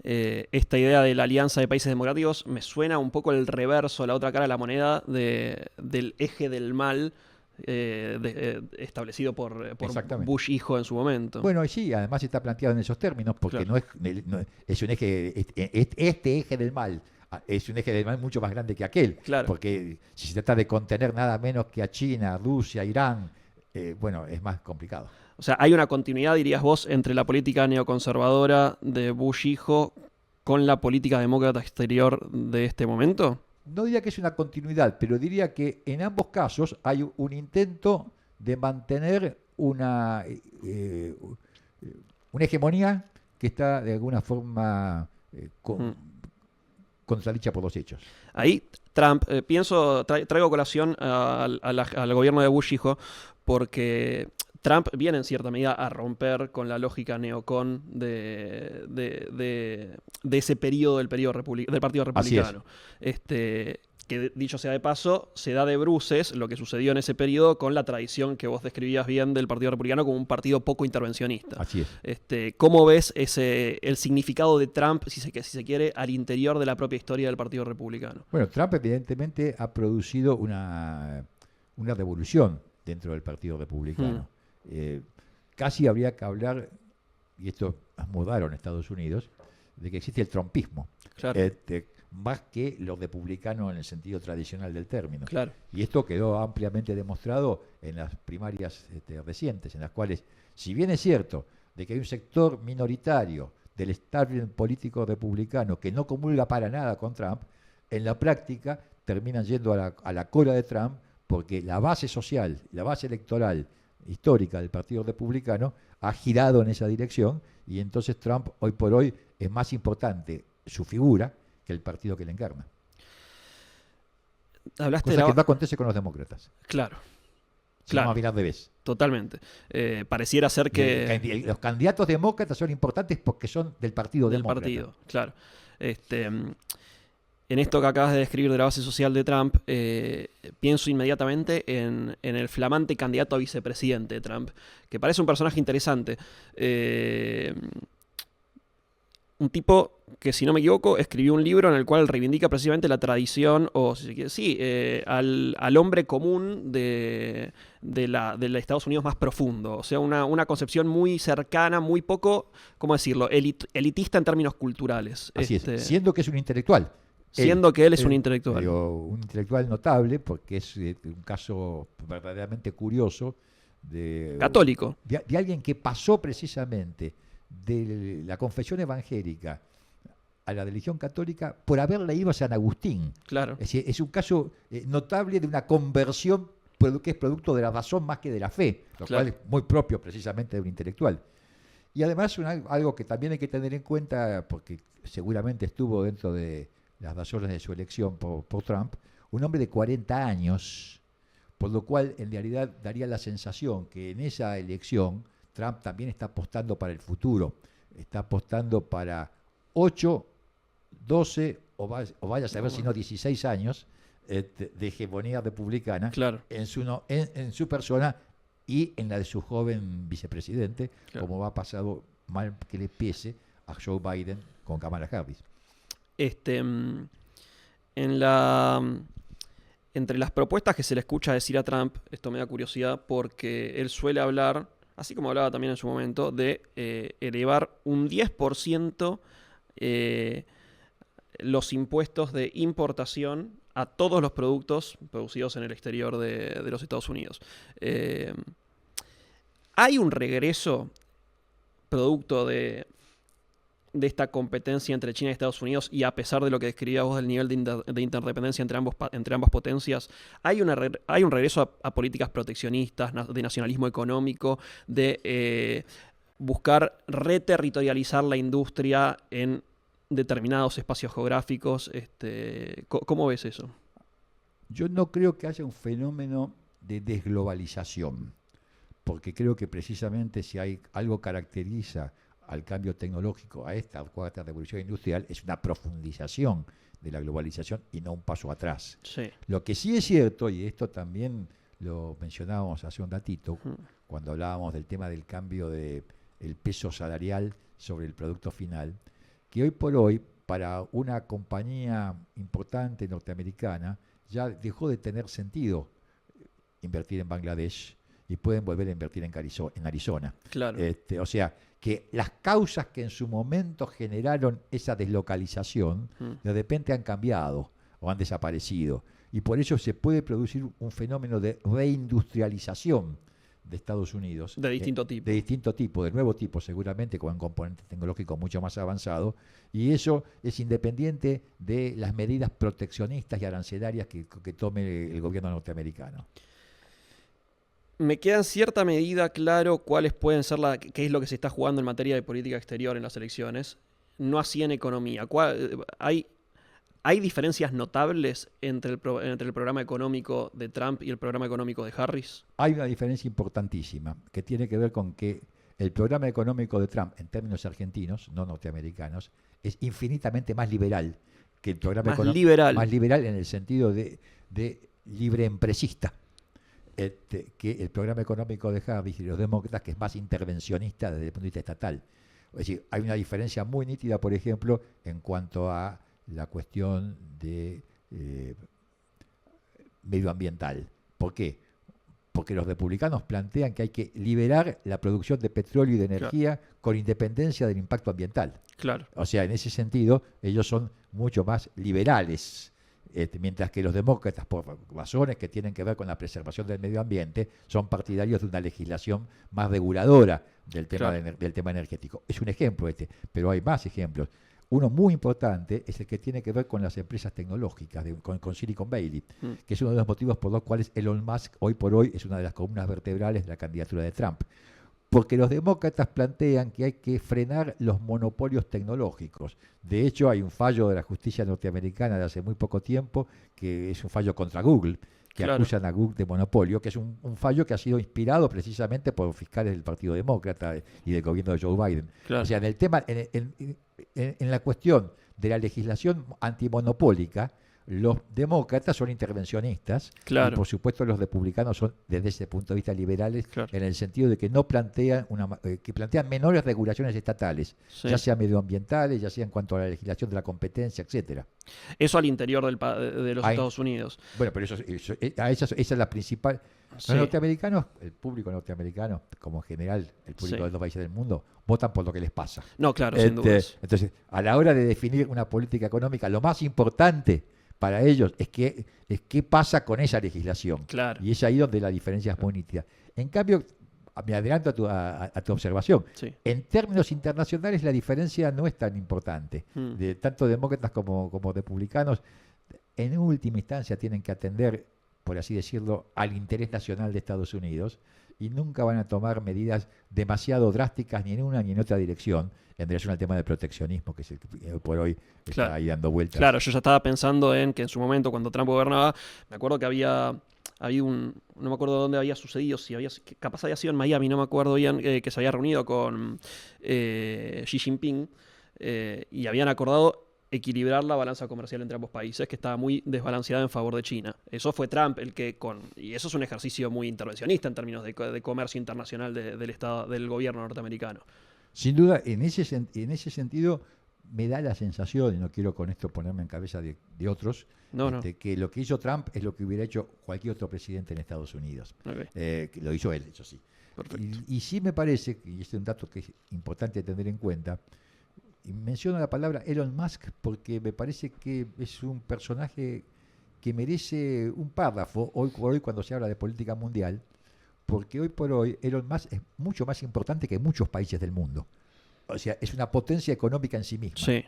Esta idea de la alianza de países democráticos me suena un poco el reverso, la otra cara de la moneda del eje del mal establecido por Exactamente. Bush hijo en su momento. Bueno, y sí, además está planteado en esos términos, porque Claro. es un eje, este eje del mal es un eje del mal mucho más grande que aquel, Claro. porque si se trata de contener nada menos que a China, Rusia, Irán, bueno, es más complicado. O sea, ¿hay una continuidad, dirías vos, entre la política neoconservadora de Bush hijo con la política demócrata exterior de este momento? No diría que es una continuidad, pero diría que en ambos casos hay un intento de mantener una hegemonía que está de alguna forma contradicha por los hechos. Ahí Trump, traigo colación al gobierno de Bush hijo, porque Trump viene en cierta medida a romper con la lógica neocon de ese periodo del Partido Republicano. Que dicho sea de paso, se da de bruces lo que sucedió en ese periodo con la tradición que vos describías bien del Partido Republicano como un partido poco intervencionista. Así es. ¿Cómo ves el significado de Trump, si se quiere, al interior de la propia historia del Partido Republicano? Bueno, Trump evidentemente ha producido una revolución dentro del Partido Republicano. Casi habría que hablar, y esto es mudaron en Estados Unidos, de que existe el trumpismo. Claro. Más que lo republicano en el sentido tradicional del término. Claro. Y esto quedó ampliamente demostrado en las primarias recientes, en las cuales, si bien es cierto de que hay un sector minoritario del establishment político republicano que no comulga para nada con Trump, en la práctica terminan yendo a la cola de Trump, porque la base social, la base electoral histórica del Partido Republicano ha girado en esa dirección, y entonces Trump hoy por hoy es más importante su figura que el partido que le encarna. Hablaste Cosa que no acontece con los demócratas. Claro. Claro. Más bien al revés. Totalmente. Pareciera ser que los candidatos demócratas son importantes porque son del partido demócrata. Partido, claro. En esto que acabas de describir de la base social de Trump, pienso inmediatamente en el flamante candidato a vicepresidente de Trump, que parece un personaje interesante. Un tipo que, si no me equivoco, escribió un libro en el cual reivindica precisamente la tradición, o si se quiere, sí, al hombre común de Estados Unidos más profundo. O sea, una concepción muy cercana, muy poco, ¿cómo decirlo?, elitista en términos culturales. Así es, siendo que es un intelectual. Siendo que él es un intelectual. Pero un intelectual notable, porque es un caso verdaderamente curioso. Católico. De alguien que pasó precisamente de la confesión evangélica a la religión católica por haber leído a San Agustín. Claro. Es decir, es un caso notable de una conversión que es producto de la razón más que de la fe, lo cual es muy propio precisamente de un intelectual. Y además algo que también hay que tener en cuenta, porque seguramente estuvo dentro de las razones de su elección por Trump, un hombre de 40 años, por lo cual en realidad daría la sensación que en esa elección Trump también está apostando para el futuro, está apostando para 8, 12 o vaya a saber si no 16 años de hegemonía republicana Claro. en su persona y en la de su joven vicepresidente, Claro. como ha pasado mal que le pese a Joe Biden con Kamala Harris. Entre las propuestas que se le escucha decir a Trump, esto me da curiosidad porque él suele hablar, así como hablaba también en su momento, de elevar un 10% los impuestos de importación a todos los productos producidos en el exterior de los Estados Unidos. Hay un regreso producto de esta competencia entre China y Estados Unidos, y a pesar de lo que describías vos del nivel de interdependencia entre ambas potencias, hay un regreso a políticas proteccionistas, de nacionalismo económico, de buscar reterritorializar la industria en determinados espacios geográficos. ¿Cómo ves eso? Yo no creo que haya un fenómeno de desglobalización, porque creo que precisamente si hay algo caracteriza al cambio tecnológico, a esta cuarta revolución industrial, es una profundización de la globalización y no un paso atrás. Sí. Lo que sí es cierto, y esto también lo mencionábamos hace un ratito, cuando hablábamos del tema del cambio del peso salarial sobre el producto final, que hoy por hoy, para una compañía importante norteamericana, ya dejó de tener sentido invertir en Bangladesh y pueden volver a invertir en Arizona. Claro. O sea, que las causas que en su momento generaron esa deslocalización, de repente han cambiado o han desaparecido. Y por eso se puede producir un fenómeno de reindustrialización de Estados Unidos. De distinto tipo. De distinto tipo, de nuevo tipo seguramente, con un componente tecnológico mucho más avanzado. Y eso es independiente de las medidas proteccionistas y arancelarias que tome el gobierno norteamericano. Me queda en cierta medida claro cuáles pueden ser qué es lo que se está jugando en materia de política exterior en las elecciones, no así en economía. ¿Hay diferencias notables entre el programa económico de Trump y el programa económico de Harris? Hay una diferencia importantísima que tiene que ver con que el programa económico de Trump, en términos argentinos, no norteamericanos, es infinitamente más liberal que el programa económico. Más liberal en el sentido de libre empresista. Que el programa económico de Harris y los demócratas, que es más intervencionista desde el punto de vista estatal. Es decir, hay una diferencia muy nítida, por ejemplo, en cuanto a la cuestión de medioambiental. ¿Por qué? Porque los republicanos plantean que hay que liberar la producción de petróleo y de energía, claro, con independencia del impacto ambiental. Claro. O sea, en ese sentido, ellos son mucho más liberales. Mientras que los demócratas, por razones que tienen que ver con la preservación del medio ambiente, son partidarios de una legislación más reguladora del tema, claro, del tema energético. Es un ejemplo pero hay más ejemplos. Uno muy importante es el que tiene que ver con las empresas tecnológicas, con Silicon Valley, que es uno de los motivos por los cuales Elon Musk hoy por hoy es una de las columnas vertebrales de la candidatura de Trump. Porque los demócratas plantean que hay que frenar los monopolios tecnológicos. De hecho, hay un fallo de la justicia norteamericana de hace muy poco tiempo, que es un fallo contra Google, que claro, acusan a Google de monopolio, que es un fallo que ha sido inspirado precisamente por fiscales del Partido Demócrata y del gobierno de Joe Biden. Claro. O sea, en el tema, en la cuestión de la legislación antimonopólica, los demócratas son intervencionistas, claro, y por supuesto los republicanos son desde ese punto de vista liberales, claro, en el sentido de que no plantean que plantean menores regulaciones estatales, sí, ya sea medioambientales, ya sea en cuanto a la legislación de la competencia, etcétera. Eso al interior de los Estados Unidos. Bueno, pero esa es la principal. Sí. Los norteamericanos, el público norteamericano, como en general el público, sí, de los países del mundo, votan por lo que les pasa. No, claro, sin dudas. Entonces, a la hora de definir una política económica, lo más importante para ellos es qué pasa con esa legislación. Claro. Y es ahí donde la diferencia es muy nítida. En cambio, me adelanto a tu observación. Sí. En términos internacionales la diferencia no es tan importante. De tanto demócratas como republicanos, en última instancia tienen que atender, por así decirlo, al interés nacional de Estados Unidos. y nunca van a tomar medidas demasiado drásticas ni en una ni en otra dirección en relación al tema del proteccionismo, que es el que por hoy está ahí dando vueltas. Claro, yo ya estaba pensando en que en su momento, cuando Trump gobernaba, me acuerdo que había no me acuerdo dónde había sucedido, capaz había sido en Miami, no me acuerdo bien, que se había reunido con Xi Jinping y habían acordado equilibrar la balanza comercial entre ambos países, que estaba muy desbalanceada en favor de China. Eso fue Trump el que y eso es un ejercicio muy intervencionista en términos de comercio internacional del gobierno norteamericano. Sin duda, en ese sentido, me da la sensación, y no quiero con esto ponerme en cabeza de otros, que lo que hizo Trump es lo que hubiera hecho cualquier otro presidente en Estados Unidos. Que lo hizo él, eso sí. Y sí me parece, y este es un dato que es importante tener en cuenta, y menciono la palabra Elon Musk porque me parece que es un personaje que merece un párrafo hoy por hoy cuando se habla de política mundial, porque hoy por hoy Elon Musk es mucho más importante que muchos países del mundo. O sea, es una potencia económica en sí misma. Sí.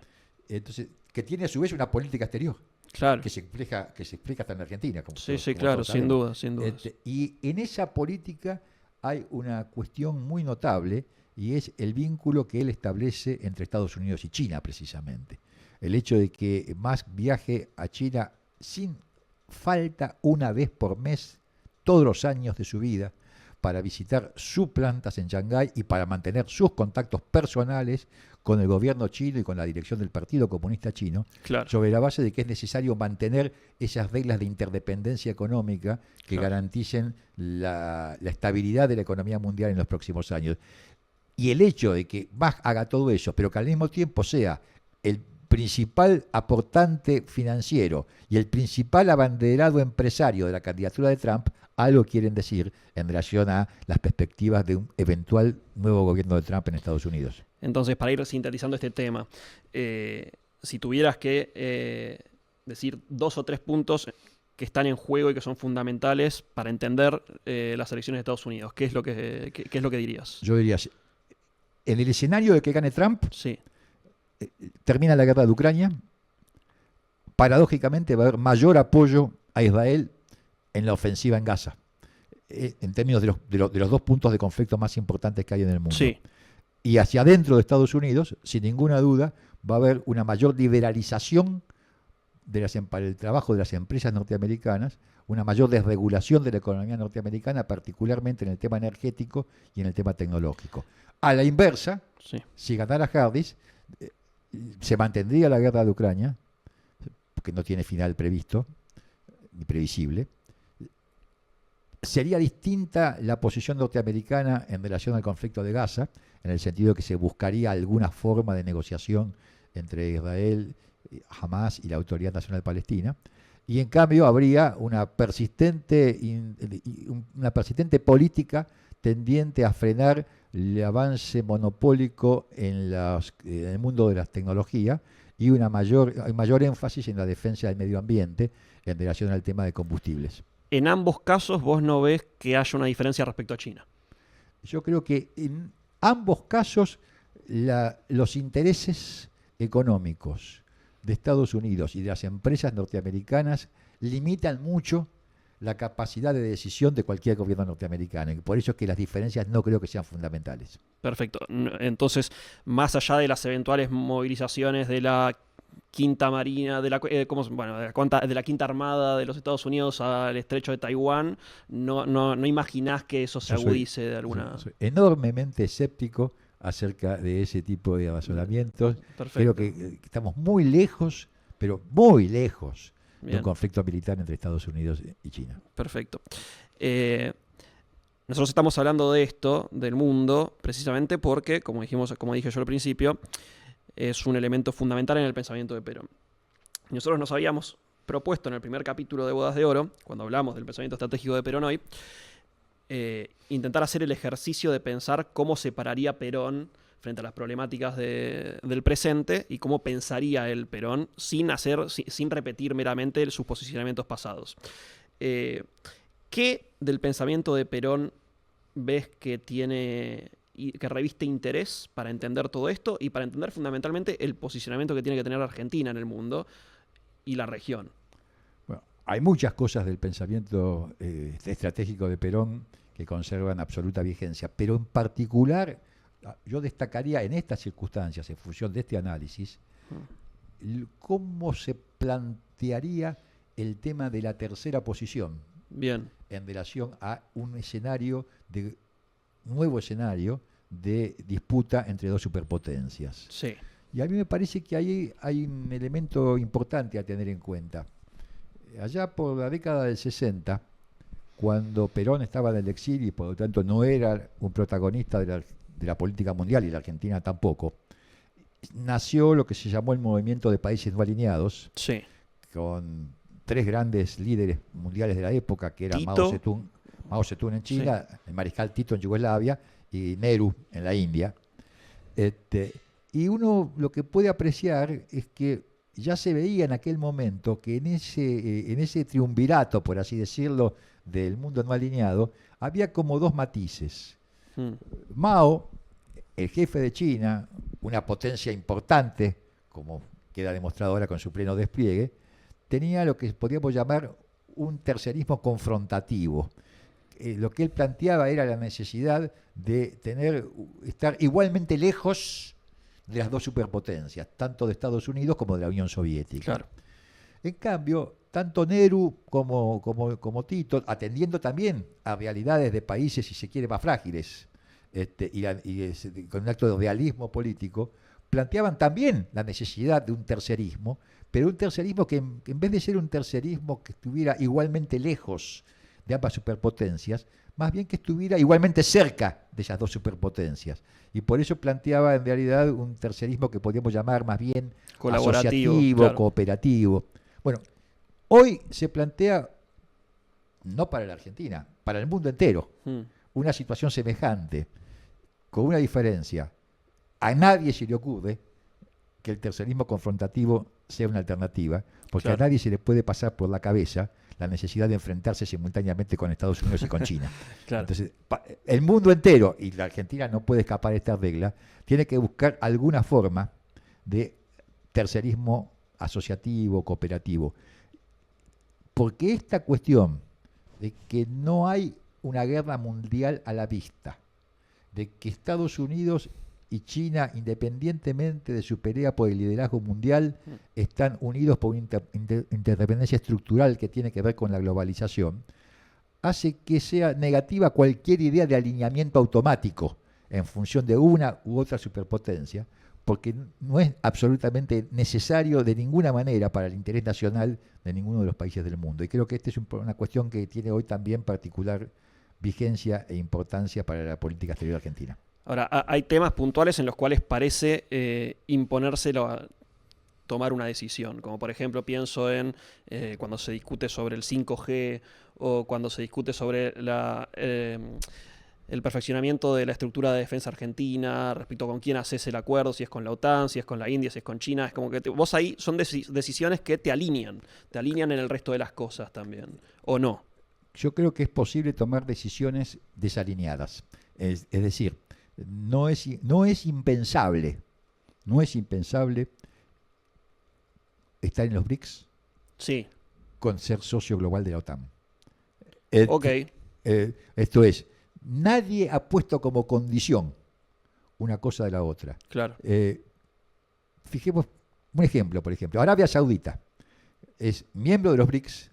Entonces, que tiene a su vez una política exterior. Claro. Que se explica hasta en Argentina. Sí, claro, sin duda. Y en esa política hay una cuestión muy notable, y es el vínculo que él establece entre Estados Unidos y China, precisamente. El hecho de que Musk viaje a China sin falta una vez por mes, todos los años de su vida, para visitar sus plantas en Shanghái y para mantener sus contactos personales con el gobierno chino y con la dirección del Partido Comunista Chino, sobre la base de que es necesario mantener esas reglas de interdependencia económica que garanticen la estabilidad de la economía mundial en los próximos años. Y el hecho de que Musk haga todo eso, pero que al mismo tiempo sea el principal aportante financiero y el principal abanderado empresario de la candidatura de Trump, algo quieren decir en relación a las perspectivas de un eventual nuevo gobierno de Trump en Estados Unidos. Entonces, para ir sintetizando este tema, si tuvieras que decir 2 o 3 puntos que están en juego y que son fundamentales para entender las elecciones de Estados Unidos, ¿qué es lo que dirías? Yo diría, en el escenario de que gane Trump, sí, termina la guerra de Ucrania, paradójicamente va a haber mayor apoyo a Israel en la ofensiva en Gaza, en términos de los 2 puntos de conflicto más importantes que hay en el mundo. Sí. Y hacia adentro de Estados Unidos, sin ninguna duda, va a haber una mayor liberalización para el trabajo de las empresas norteamericanas, una mayor desregulación de la economía norteamericana, particularmente en el tema energético y en el tema tecnológico. A la inversa, si ganara Harris, se mantendría la guerra de Ucrania, porque no tiene final previsto ni previsible. Sería distinta la posición norteamericana en relación al conflicto de Gaza, en el sentido que se buscaría alguna forma de negociación entre Israel, Hamas y la Autoridad Nacional Palestina, y en cambio habría una persistente política tendiente a frenar el avance monopólico en el mundo de las tecnologías y un mayor énfasis en la defensa del medio ambiente en relación al tema de combustibles. En ambos casos vos no ves que haya una diferencia respecto a China. Yo creo que en ambos casos los intereses económicos de Estados Unidos y de las empresas norteamericanas limitan mucho la capacidad de decisión de cualquier gobierno norteamericano, y por eso es que las diferencias no creo que sean fundamentales. Perfecto. Entonces, más allá de las eventuales movilizaciones de la Quinta Marina, de la Quinta Armada de los Estados Unidos al estrecho de Taiwán, no imaginás que eso se agudice de alguna... Soy enormemente escéptico acerca de ese tipo de razonamientos. Creo que estamos muy lejos, pero muy lejos, de un conflicto militar entre Estados Unidos y China. Perfecto. Nosotros estamos hablando de esto, del mundo, precisamente porque, como dije yo al principio, es un elemento fundamental en el pensamiento de Perón. Nosotros nos habíamos propuesto en el primer capítulo de Bodas de Oro, cuando hablamos del pensamiento estratégico de Perón hoy, intentar hacer el ejercicio de pensar cómo se pararía Perón frente a las problemáticas del presente y cómo pensaría el Perón sin repetir meramente sus posicionamientos pasados. ¿Qué del pensamiento de Perón ves que reviste interés para entender todo esto y para entender fundamentalmente el posicionamiento que tiene que tener Argentina en el mundo y la región? Bueno, hay muchas cosas del pensamiento estratégico de Perón que conservan absoluta vigencia, pero en particular yo destacaría en estas circunstancias, en función de este análisis, cómo se plantearía el tema de la tercera posición. Bien. En relación a un nuevo escenario de disputa entre dos superpotencias. Sí. Y a mí me parece que ahí hay un elemento importante a tener en cuenta. Allá por la década del 60, cuando Perón estaba en el exilio y por lo tanto no era un protagonista de la política mundial, y la Argentina tampoco, nació lo que se llamó el movimiento de países no alineados, Sí. con tres grandes líderes mundiales de la época, que eran Mao Zedong en China, sí, el mariscal Tito en Yugoslavia y Nehru en la India. Y uno lo que puede apreciar es que ya se veía en aquel momento que en ese triunvirato, por así decirlo, del mundo no alineado, había como dos matices. Mao, el jefe de China, una potencia importante, como queda demostrado ahora con su pleno despliegue, tenía lo que podríamos llamar un tercerismo confrontativo. Lo que él planteaba era la necesidad de estar igualmente lejos de las dos superpotencias, tanto de Estados Unidos como de la Unión Soviética. Claro. En cambio, tanto Nehru como Tito, atendiendo también a realidades de países, si se quiere, más frágiles, con un acto de realismo político, planteaban también la necesidad de un tercerismo, pero un tercerismo que en vez de ser un tercerismo que estuviera igualmente lejos de ambas superpotencias, más bien que estuviera igualmente cerca de esas dos superpotencias. Y por eso planteaba en realidad un tercerismo que podríamos llamar más bien asociativo, claro, cooperativo. Bueno, hoy se plantea, no para la Argentina, para el mundo entero, una situación semejante, con una diferencia. A nadie se le ocurre que el tercerismo confrontativo sea una alternativa, porque claro, a nadie se le puede pasar por la cabeza la necesidad de enfrentarse simultáneamente con Estados Unidos y con China. Claro. Entonces, el mundo entero, y la Argentina no puede escapar de esta regla, tiene que buscar alguna forma de tercerismo asociativo, cooperativo. Porque esta cuestión de que no hay una guerra mundial a la vista, de que Estados Unidos y China, independientemente de su pelea por el liderazgo mundial, están unidos por una interdependencia estructural que tiene que ver con la globalización, hace que sea negativa cualquier idea de alineamiento automático en función de una u otra superpotencia, porque no es absolutamente necesario de ninguna manera para el interés nacional de ninguno de los países del mundo. Y creo que esta es una cuestión que tiene hoy también particular vigencia e importancia para la política exterior argentina. Ahora, hay temas puntuales en los cuales parece imponérselo a tomar una decisión, como por ejemplo pienso en cuando se discute sobre el 5G o cuando se discute sobre el perfeccionamiento de la estructura de defensa argentina, respecto a con quién haces el acuerdo, si es con la OTAN, si es con la India, si es con China. Es como que vos ahí son decisiones que te alinean en el resto de las cosas también, ¿o no? Yo creo que es posible tomar decisiones desalineadas, es decir, no es impensable estar en los BRICS, sí, con ser socio global de la OTAN. Esto es, nadie ha puesto como condición una cosa de la otra. Claro. Fijemos un ejemplo, por ejemplo, Arabia Saudita es miembro de los BRICS.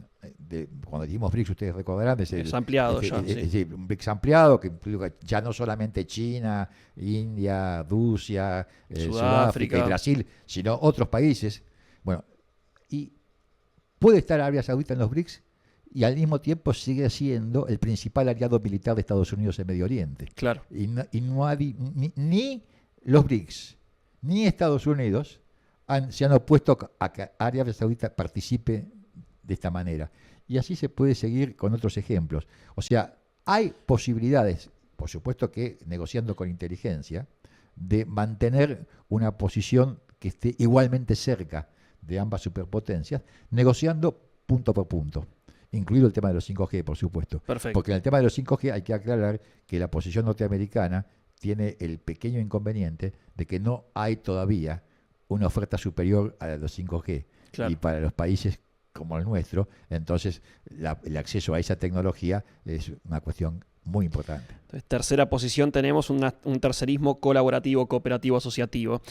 Cuando dijimos BRICS, ustedes recordarán, es ampliado ya. Un BRICS ampliado que incluye ya no solamente China, India, Rusia, Sudáfrica y Brasil, sino otros países. Bueno, y puede estar Arabia Saudita en los BRICS y al mismo tiempo sigue siendo el principal aliado militar de Estados Unidos en Medio Oriente. Claro. Y no hay ni los BRICS ni Estados Unidos se han opuesto a que Arabia Saudita participe de esta manera. Y así se puede seguir con otros ejemplos. O sea, hay posibilidades, por supuesto que negociando con inteligencia, de mantener una posición que esté igualmente cerca de ambas superpotencias, negociando punto por punto, incluido el tema de los 5G, por supuesto. Perfecto. Porque en el tema de los 5G hay que aclarar que la posición norteamericana tiene el pequeño inconveniente de que no hay todavía una oferta superior a los 5G. Claro. Y para los países como el nuestro, entonces el acceso a esa tecnología es una cuestión muy importante. Entonces, tercera posición tenemos un tercerismo colaborativo, cooperativo, asociativo.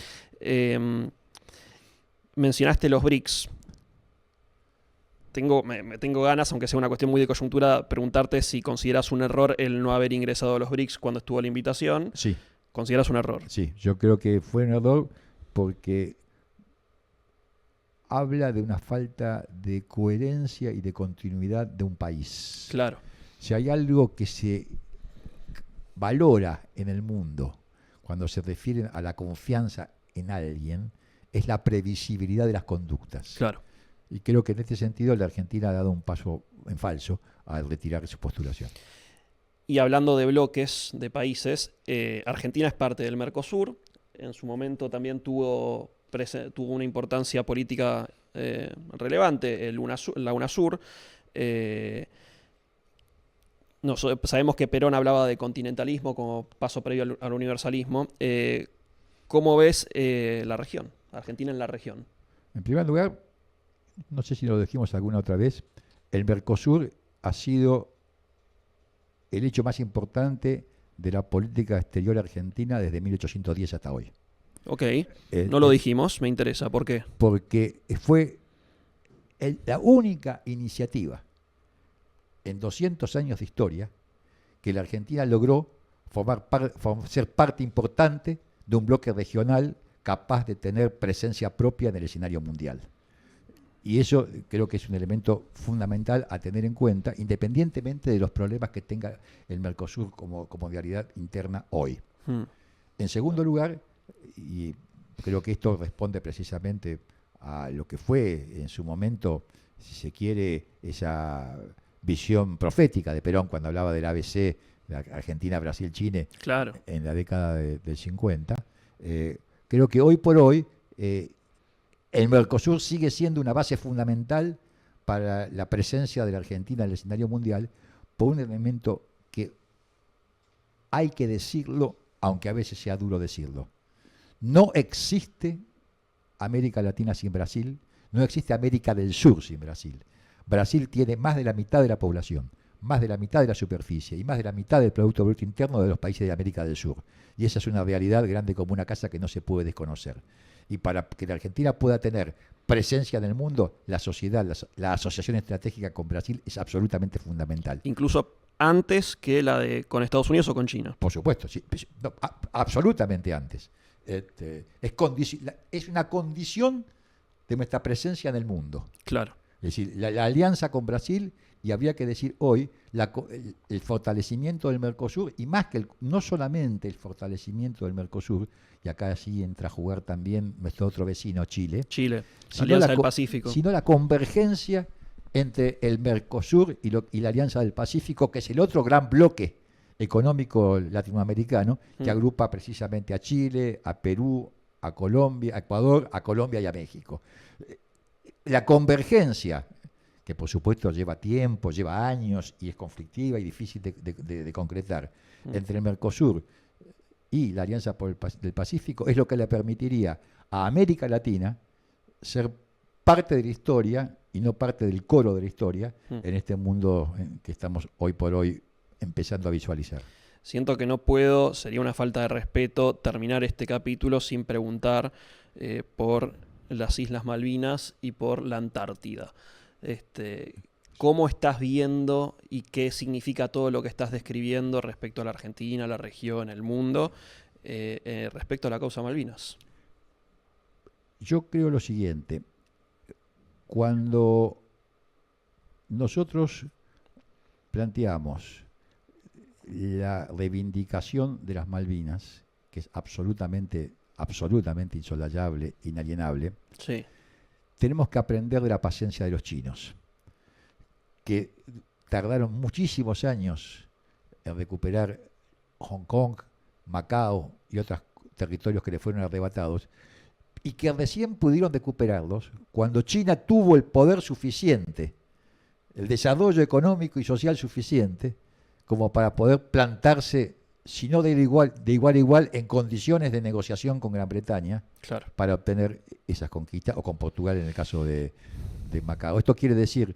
Mencionaste los BRICS. Tengo ganas, aunque sea una cuestión muy de coyuntura, preguntarte si consideras un error el no haber ingresado a los BRICS cuando estuvo la invitación. Sí. ¿Consideras un error? Sí, yo creo que fue un error porque habla de una falta de coherencia y de continuidad de un país. Claro. Si hay algo que se valora en el mundo cuando se refiere a la confianza en alguien, es la previsibilidad de las conductas. Claro. Y creo que en este sentido la Argentina ha dado un paso en falso al retirar su postulación. Y hablando de bloques, de países, Argentina es parte del Mercosur. En su momento también tuvo una importancia política relevante la UNASUR. Sabemos que Perón hablaba de continentalismo como paso previo al universalismo. ¿Cómo ves la región? Argentina en la región. En primer lugar, no sé si lo dijimos alguna otra vez, el Mercosur ha sido el hecho más importante de la política exterior argentina desde 1810 hasta hoy. Ok, no lo dijimos, me interesa, ¿por qué? Porque fue la única iniciativa en 200 años de historia que la Argentina logró ser parte importante de un bloque regional capaz de tener presencia propia en el escenario mundial. Y eso creo que es un elemento fundamental a tener en cuenta, independientemente de los problemas que tenga el Mercosur como realidad interna hoy. En segundo lugar, y creo que esto responde precisamente a lo que fue en su momento, si se quiere, esa visión profética de Perón cuando hablaba del ABC, la Argentina, Brasil, Chile, claro, en la década del 50. Creo que hoy por hoy el Mercosur sigue siendo una base fundamental para la presencia de la Argentina en el escenario mundial por un elemento que hay que decirlo, aunque a veces sea duro decirlo. No existe América Latina sin Brasil, no existe América del Sur sin Brasil. Brasil tiene más de la mitad de la población, más de la mitad de la superficie y más de la mitad del Producto Bruto Interno de los países de América del Sur. Y esa es una realidad grande como una casa que no se puede desconocer. Y para que la Argentina pueda tener presencia en el mundo, la sociedad, la asociación estratégica con Brasil es absolutamente fundamental. Incluso antes que con Estados Unidos o con China. Por supuesto, sí, no, absolutamente antes. Es una condición de nuestra presencia en el mundo. Claro. Es decir, la alianza con Brasil, y habría que decir hoy, el fortalecimiento del Mercosur, y más que no solamente el fortalecimiento del Mercosur, y acá sí entra a jugar también nuestro otro vecino, Chile, Alianza del Pacífico, sino la convergencia entre el Mercosur y la Alianza del Pacífico, que es el otro gran bloque económico latinoamericano, que agrupa precisamente a Chile, a Perú, a Colombia, a Ecuador, a Colombia y a México. La convergencia, que por supuesto lleva tiempo, lleva años y es conflictiva y difícil de concretar, entre el Mercosur y la Alianza del Pacífico, es lo que le permitiría a América Latina ser parte de la historia y no parte del coro de la historia en este mundo que estamos hoy por hoy empezando a visualizar. Siento que no puedo, sería una falta de respeto, terminar este capítulo sin preguntar por las Islas Malvinas y por la Antártida. ¿Cómo estás viendo y qué significa todo lo que estás describiendo respecto a la Argentina, la región, el mundo, respecto a la causa Malvinas? Yo creo lo siguiente. Cuando nosotros planteamos la reivindicación de las Malvinas, que es absolutamente insolayable, inalienable, sí, tenemos que aprender de la paciencia de los chinos, que tardaron muchísimos años en recuperar Hong Kong, Macao y otros territorios que le fueron arrebatados, y que recién pudieron recuperarlos cuando China tuvo el poder suficiente, el desarrollo económico y social suficiente, como para poder plantarse, si no de igual a igual, en condiciones de negociación con Gran Bretaña, claro, para obtener esas conquistas, o con Portugal en el caso de Macao. Esto quiere decir,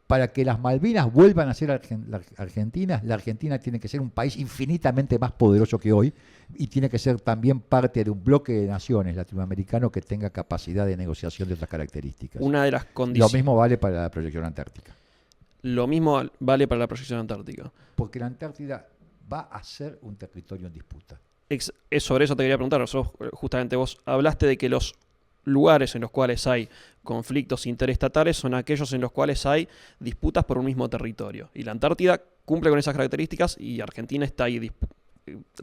para que las Malvinas vuelvan a ser argentinas, la Argentina tiene que ser un país infinitamente más poderoso que hoy y tiene que ser también parte de un bloque de naciones latinoamericano que tenga capacidad de negociación de otras características. Una de las Lo condiciones. mismo vale para la proyección antártica. Lo mismo vale para la proyección antártica. Porque la Antártida va a ser un territorio en disputa. Sobre eso te quería preguntar. Justamente vos hablaste de que los lugares en los cuales hay conflictos interestatales son aquellos en los cuales hay disputas por un mismo territorio. Y la Antártida cumple con esas características y Argentina está ahí,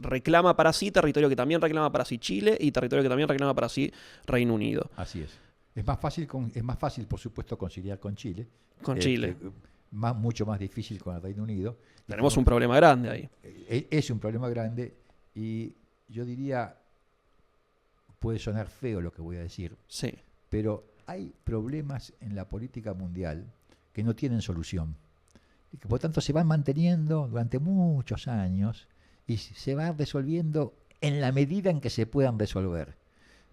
reclama para sí territorio que también reclama para sí Chile y territorio que también reclama para sí Reino Unido. Así es. Es más fácil, por supuesto, conciliar con Chile. Con Chile. Mucho más difícil con el Reino Unido. Tenemos un problema grande ahí. Es un problema grande y yo diría, puede sonar feo lo que voy a decir, sí, pero hay problemas en la política mundial que no tienen solución y que por tanto se van manteniendo durante muchos años y se van resolviendo en la medida en que se puedan resolver.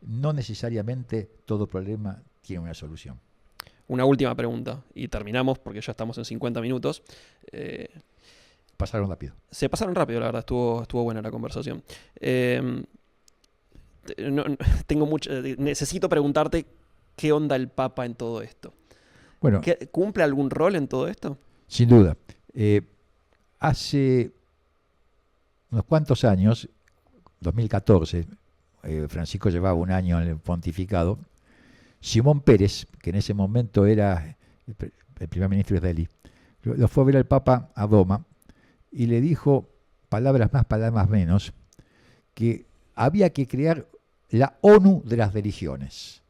No necesariamente todo problema tiene una solución. Una última pregunta y terminamos porque ya estamos en 50 minutos. Pasaron rápido. Se pasaron rápido, la verdad, estuvo buena la conversación. Necesito preguntarte qué onda el Papa en todo esto. Bueno, ¿Cumple algún rol en todo esto? Sin duda. Hace unos cuantos años, 2014, Francisco llevaba un año en el pontificado, Simón Pérez, que en ese momento era el primer ministro israelí, lo fue a ver al Papa a Roma y le dijo, palabras más, palabras menos, que había que crear la ONU de las religiones.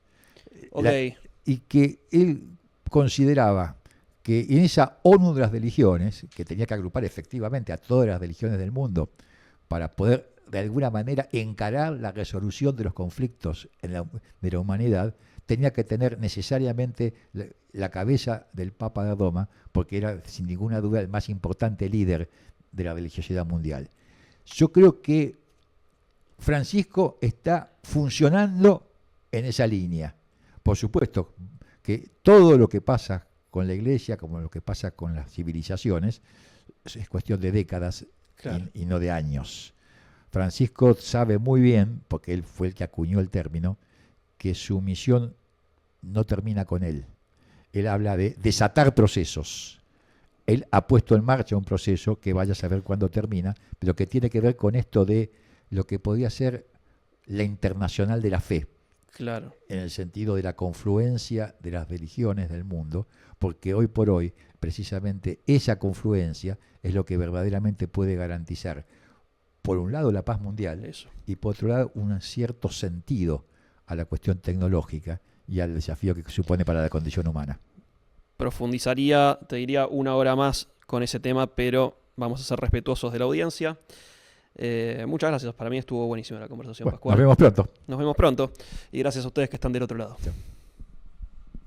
Okay. Y que él consideraba que en esa ONU de las religiones, que tenía que agrupar efectivamente a todas las religiones del mundo para poder de alguna manera encarar la resolución de los conflictos de la humanidad, tenía que tener necesariamente la cabeza del Papa de Roma, porque era sin ninguna duda el más importante líder de la religiosidad mundial. Yo creo que Francisco está funcionando en esa línea. Por supuesto que todo lo que pasa con la Iglesia, como lo que pasa con las civilizaciones, es cuestión de décadas, claro, y no de años. Francisco sabe muy bien, porque él fue el que acuñó el término, que su misión no termina con él. Él habla de desatar procesos. Él ha puesto en marcha un proceso que vaya a saber cuándo termina, pero que tiene que ver con esto de lo que podía ser la internacional de la fe. Claro. En el sentido de la confluencia de las religiones del mundo, porque hoy por hoy, precisamente esa confluencia es lo que verdaderamente puede garantizar, por un lado, la paz mundial, eso, y por otro lado, un cierto sentido a la cuestión tecnológica y al desafío que supone para la condición humana. Profundizaría, te diría, una hora más con ese tema, pero vamos a ser respetuosos de la audiencia. Muchas gracias, para mí estuvo buenísima la conversación, Bueno, Pascual. nos vemos pronto. Nos vemos pronto y gracias a ustedes que están del otro lado. Chao.